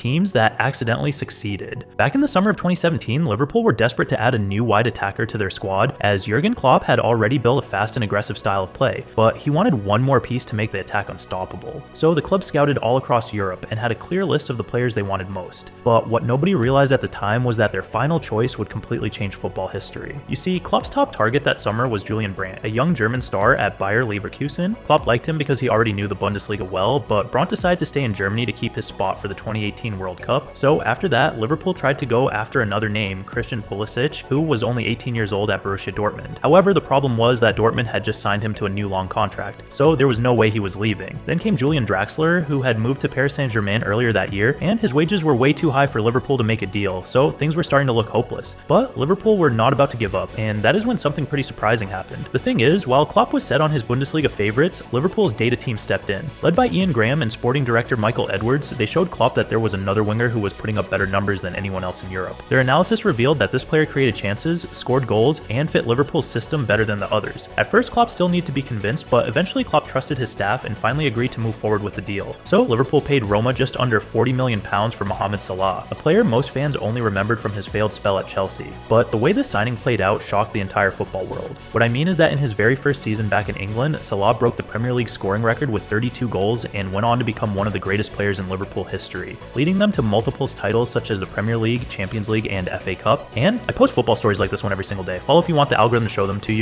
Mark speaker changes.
Speaker 1: teams that accidentally succeeded. Back in the summer of 2017, Liverpool were desperate to add a new wide attacker to their squad, as Jurgen Klopp had already built a fast and aggressive style of play, but he wanted one more piece to make the attack unstoppable. So the club scouted all across Europe and had a clear list of the players they wanted most. But what nobody realized at the time was that their final choice would completely change football history. You see, Klopp's top target that summer was Julian Brandt, a young German star at Bayer Leverkusen. Klopp liked him because he already knew the Bundesliga well, but Brandt decided to stay in Germany to keep his spot for the 2018 World Cup. So after that, Liverpool tried to go after another name, Christian Pulisic, who was only 18 years old at Borussia Dortmund. However, the problem was that Dortmund had just signed him to a new long contract, so there was no way he was leaving. Then came Julian Draxler, who had moved to Paris Saint-Germain earlier that year, and his wages were way too high for Liverpool to make a deal, so things were starting to look hopeless. But Liverpool were not about to give up, and that is when something pretty surprising happened. The thing is, while Klopp was set on his Bundesliga favorites, Liverpool's data team stepped in. Led by Ian Graham and sporting director Michael Edwards, they showed Klopp that there was another winger who was putting up better numbers than anyone else in Europe. Their analysis revealed that this player created chances, scored goals, and fit Liverpool's system better than the others. At first, Klopp still needed to be convinced, but eventually Klopp trusted his staff and finally agreed to move forward with the deal. So Liverpool paid Roma just under £40 million for Mohamed Salah, a player most fans only remembered from his failed spell at Chelsea. But the way the signing played out shocked the entire football world. What I mean is that in his very first season back in England, Salah broke the Premier League scoring record with 32 goals and went on to become one of the greatest players in Liverpool history, leading them to multiple titles such as the Premier League, Champions League, and FA Cup. And I post football stories like this one every single day. Follow if you want the algorithm to show them to you.